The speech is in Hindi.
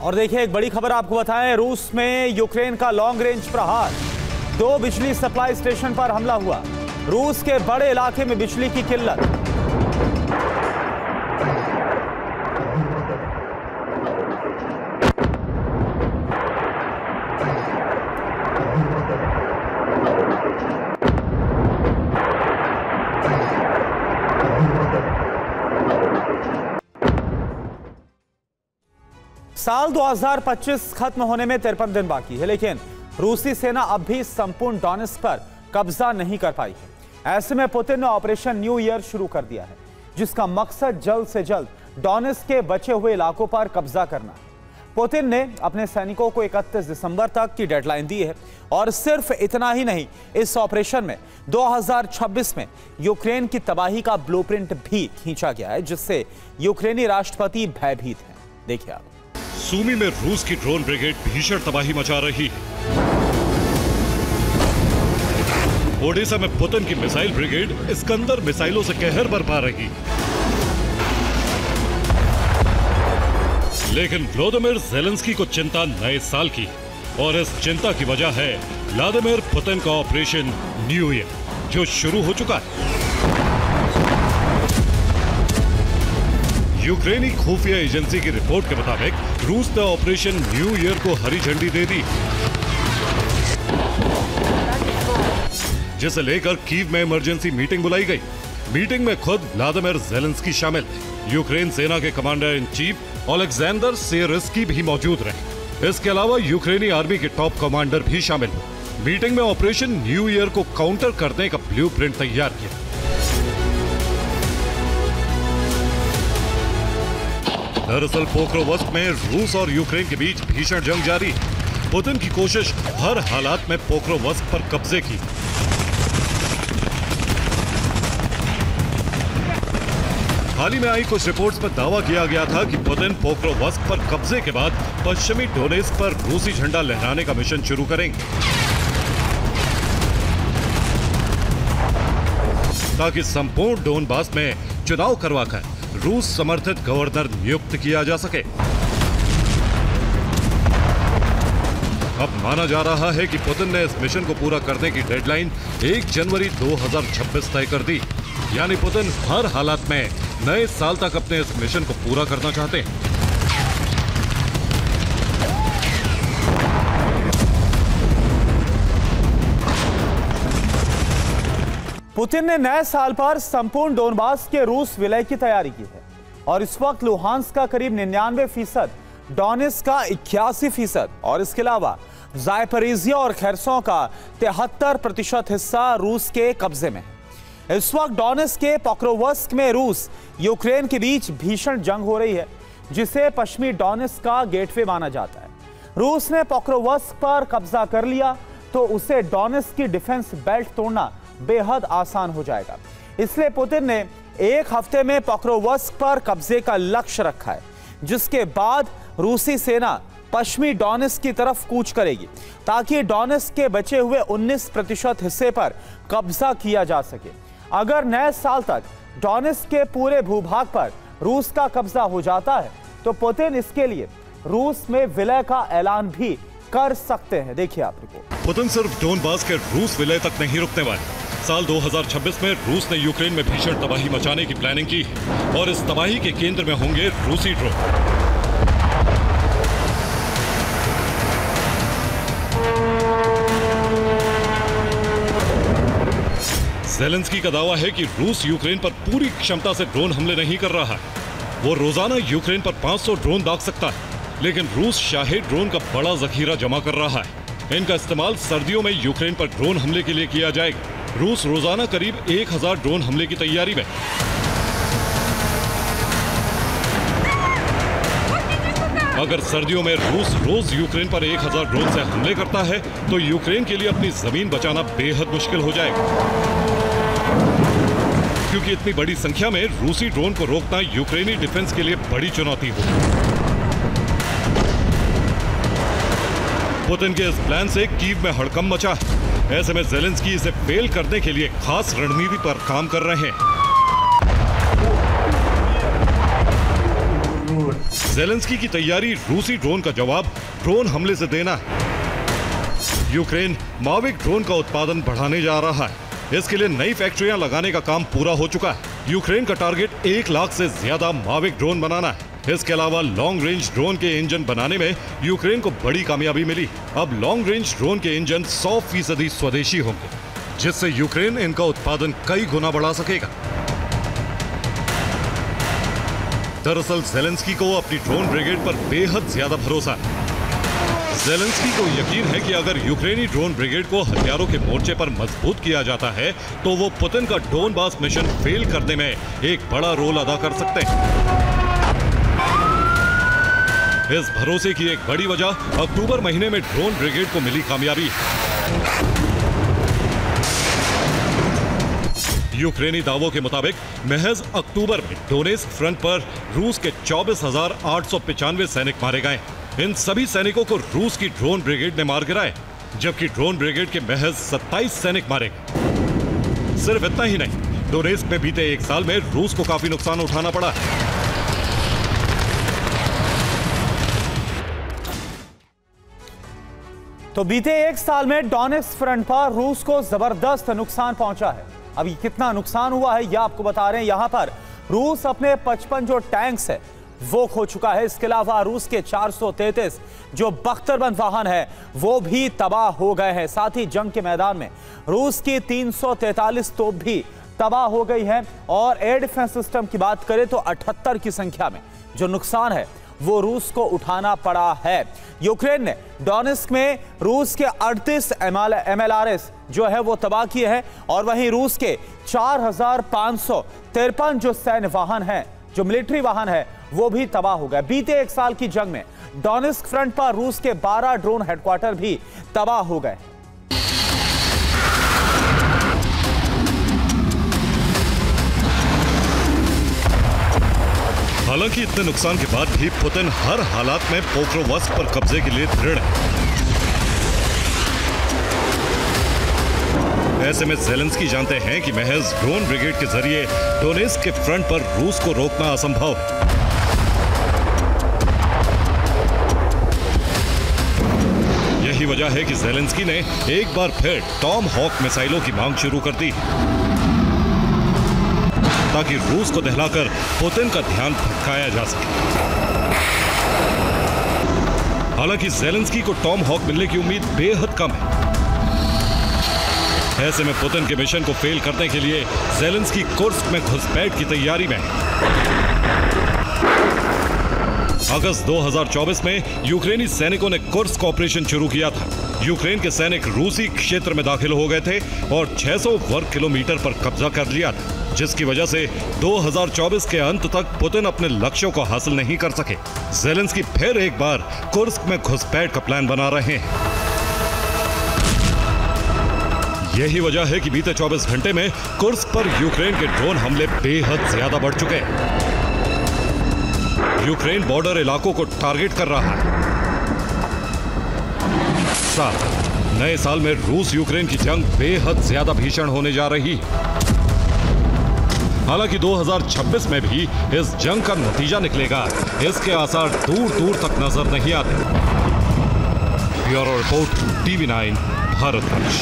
और देखिए एक बड़ी खबर आपको बताएं, रूस में यूक्रेन का लॉन्ग रेंज प्रहार। 2 बिजली सप्लाई स्टेशन पर हमला हुआ। रूस के बड़े इलाके में बिजली की किल्लत। साल 2025 खत्म होने में 53 दिन बाकी है, लेकिन रूसी सेना अब भी संपूर्ण डोनेट्स्क पर कब्जा नहीं कर पाई है। ऐसे में पुतिन ने ऑपरेशन न्यू ईयर शुरू कर दिया है, जिसका मकसद जल्द से जल्द डोनेट्स्क के बचे हुए इलाकों पर कब्जा करना है। पुतिन ने अपने सैनिकों को 31 दिसंबर तक की डेडलाइन दी है और सिर्फ इतना ही नहीं, इस ऑपरेशन में 2026 में यूक्रेन की तबाही का ब्लूप्रिंट भी खींचा गया है, जिससे यूक्रेनी राष्ट्रपति भयभीत हैं। देखिए आप। सूमी में रूस की ड्रोन ब्रिगेड भीषण तबाही मचा रही है। ओडेसा में पुतिन की मिसाइल ब्रिगेड इस्कंदर मिसाइलों से कहर बरपा रही। लेकिन व्लादिमीर ज़ेलेंस्की को चिंता नए साल की, और इस चिंता की वजह है व्लादिमीर पुतिन का ऑपरेशन न्यू ईयर, जो शुरू हो चुका है। यूक्रेनी खुफिया एजेंसी की रिपोर्ट के मुताबिक रूस ने ऑपरेशन न्यू ईयर को हरी झंडी दे दी, जिसे लेकर कीव में इमरजेंसी मीटिंग बुलाई गई। मीटिंग में खुद व्लादिमीर ज़ेलेंस्की शामिल, यूक्रेन सेना के कमांडर इन चीफ ओलेक्जेंडर सियरस्की भी मौजूद रहे। इसके अलावा यूक्रेनी आर्मी के टॉप कमांडर भी शामिल हुए। मीटिंग में ऑपरेशन न्यू ईयर को काउंटर करने का ब्लूप्रिंट तैयार किया। दरअसल पोक्रोवस्क में रूस और यूक्रेन के बीच भीषण जंग जारी। पुतिन की कोशिश हर हालात में पोक्रोवस्क पर कब्जे की। हाल ही में आई कुछ रिपोर्ट्स में दावा किया गया था कि पुतिन पोक्रोवस्क पर कब्जे के बाद पश्चिमी डोनेट्स्क पर रूसी झंडा लहराने का मिशन शुरू करेंगे, ताकि संपूर्ण डोनबास में चुनाव करवाकर रूस समर्थित गवर्नर नियुक्त किया जा सके। अब माना जा रहा है कि पुतिन ने इस मिशन को पूरा करने की डेडलाइन 1 जनवरी 2026 तय कर दी। यानी पुतिन हर हालात में नए साल तक अपने इस मिशन को पूरा करना चाहते हैं। पुतिन ने नए साल पर संपूर्ण डोनबास के रूस विलय की तैयारी की है और इस वक्त लुहांस्क का करीब 99%, डोनेट्स्क का 81% और इसके अलावा ज़ापोरिज़िया और खेर्सन का 73% हिस्सा रूस के कब्जे में है। इस वक्त डोनेट्स्क के पोक्रोवस्क में रूस यूक्रेन के बीच भीषण जंग हो रही है, जिसे पश्चिमी डोनेट्स्क का गेटवे माना जाता है। रूस ने पोक्रोवस्क पर कब्जा कर लिया तो उसे डोनेट्स्क की डिफेंस बेल्ट तोड़ना बेहद आसान हो जाएगा। इसलिए पुतिन ने एक हफ्ते में पोक्रोवस्क पर कब्जे का लक्ष्य रखा है, जिसके बाद रूसी सेना पश्चिमी डोनेट्स्क की तरफ कूच करेगी, ताकि डोनेट्स्क के बचे हुए 19% हिस्से पर कब्जा किया जा सके। अगर नए साल तक डोनेट्स्क के पूरे भूभाग पर रूस का कब्जा हो जाता है तो पुतिन इसके लिए रूस में विलय का ऐलान भी कर सकते हैं। देखिए आप रिपोर्ट। पुतिन सिर्फ डोनबास के रूस विलय तक नहीं रुकने वाले। साल 2026 में रूस ने यूक्रेन में भीषण तबाही मचाने की प्लानिंग की है और इस तबाही के केंद्र में होंगे रूसी ड्रोन। ज़ेलेंस्की का दावा है कि रूस यूक्रेन पर पूरी क्षमता से ड्रोन हमले नहीं कर रहा है। वो रोजाना यूक्रेन पर 500 ड्रोन दाग सकता है, लेकिन रूस शाहेद ड्रोन का बड़ा जखीरा जमा कर रहा है। इनका इस्तेमाल सर्दियों में यूक्रेन पर ड्रोन हमले के लिए किया जाएगा। रूस रोजाना करीब 1000 ड्रोन हमले की तैयारी में। अगर सर्दियों में रूस रोज यूक्रेन पर 1000 ड्रोन से हमले करता है तो यूक्रेन के लिए अपनी जमीन बचाना बेहद मुश्किल हो जाएगा, क्योंकि इतनी बड़ी संख्या में रूसी ड्रोन को रोकना यूक्रेनी डिफेंस के लिए बड़ी चुनौती होगी। पुतिन के इस प्लान से कीव में हड़कंप मचा है। ऐसे में ज़ेलेंस्की इसे फेल करने के लिए खास रणनीति पर काम कर रहे हैं। ज़ेलेंस्की की तैयारी रूसी ड्रोन का जवाब ड्रोन हमले से देना है। यूक्रेन माविक ड्रोन का उत्पादन बढ़ाने जा रहा है। इसके लिए नई फैक्ट्रियां लगाने का काम पूरा हो चुका है। यूक्रेन का टारगेट 1 लाख से ज्यादा माविक ड्रोन बनाना है। इसके अलावा लॉन्ग रेंज ड्रोन के इंजन बनाने में यूक्रेन को बड़ी कामयाबी मिली। अब लॉन्ग रेंज ड्रोन के इंजन 100% स्वदेशी होंगे, जिससे यूक्रेन इनका उत्पादन कई गुना बढ़ा सकेगा। दरअसल ज़ेलेंस्की को अपनी ड्रोन ब्रिगेड पर बेहद ज्यादा भरोसा है। ज़ेलेंस्की को यकीन है कि अगर यूक्रेनी ड्रोन ब्रिगेड को हथियारों के मोर्चे पर मजबूत किया जाता है तो वो पुतिन का डोनबास मिशन फेल करने में एक बड़ा रोल अदा कर सकते हैं। इस भरोसे की एक बड़ी वजह अक्टूबर महीने में ड्रोन ब्रिगेड को मिली कामयाबी है। यूक्रेनी दावों के मुताबिक महज अक्टूबर में डोनेस्क फ्रंट पर रूस के 24,895 सैनिक मारे गए। इन सभी सैनिकों को रूस की ड्रोन ब्रिगेड ने मार गिराया, जबकि ड्रोन ब्रिगेड के महज 27 सैनिक मारे गए। सिर्फ इतना ही नहीं, डोनेस्क में बीते 1 साल में रूस को काफी नुकसान उठाना पड़ा। तो बीते 1 साल में डोनेस्क फ्रंट पर रूस को जबरदस्त नुकसान पहुंचा है। अभी कितना नुकसान हुआ है यह आपको बता रहे हैं। यहां पर रूस अपने 55 जो टैंक्स है वो खो चुका है। इसके अलावा रूस के 433 जो बख्तरबंद वाहन है वो भी तबाह हो गए हैं। साथ ही जंग के मैदान में रूस की 343 तोप भी तबाह हो गई है। और एयर डिफेंस सिस्टम की बात करें तो 78 की संख्या में जो नुकसान है वो रूस को उठाना पड़ा है। यूक्रेन ने डोनेस्क में रूस के 38 MLRS जो है वो तबाह किए हैं और वहीं रूस के 4,553 जो सैन्य वाहन हैं, जो मिलिट्री वाहन है, वो भी तबाह हो गए। बीते 1 साल की जंग में डोनेस्क फ्रंट पर रूस के 12 ड्रोन हेडक्वार्टर भी तबाह हो गए। हालांकि इतने नुकसान के बाद भी पुतिन हर हालात में पोक्रोवस्क पर कब्जे के लिए दृढ़ है। ऐसे में ज़ेलेंस्की जानते हैं कि महज ड्रोन ब्रिगेड के जरिए डोनेस्क के फ्रंट पर रूस को रोकना असंभव है। यही वजह है कि ज़ेलेंस्की ने एक बार फिर टॉम हॉक मिसाइलों की मांग शुरू कर दी, ताकि रूस को दहलाकर पुतिन का ध्यान भटकाया जा सके। हालांकि ज़ेलेंस्की को टॉम हॉक मिलने की उम्मीद बेहद कम है। ऐसे में पुतिन के मिशन को फेल करने के लिए ज़ेलेंस्की कुर्स्क में घुसपैठ की तैयारी में है। अगस्त 2024 में यूक्रेनी सैनिकों ने कुर्स्क ऑपरेशन शुरू किया था। यूक्रेन के सैनिक रूसी क्षेत्र में दाखिल हो गए थे और 600 वर्ग किलोमीटर पर कब्जा कर लिया था, जिसकी वजह से 2024 के अंत तक पुतिन अपने लक्ष्यों को हासिल नहीं कर सके। ज़ेलेंस्की फिर एक बार कुर्स्क में घुसपैठ का प्लान बना रहे हैं। यही वजह है कि बीते 24 घंटे में कुर्स्क पर यूक्रेन के ड्रोन हमले बेहद ज्यादा बढ़ चुके हैं। यूक्रेन बॉर्डर इलाकों को टारगेट कर रहा है। नए साल में रूस यूक्रेन की जंग बेहद ज्यादा भीषण होने जा रही है। हालांकि 2026 में भी इस जंग का नतीजा निकलेगा, इसके आसार दूर दूर तक नजर नहीं आते। Bureau report, TV9 Bharatvarsh.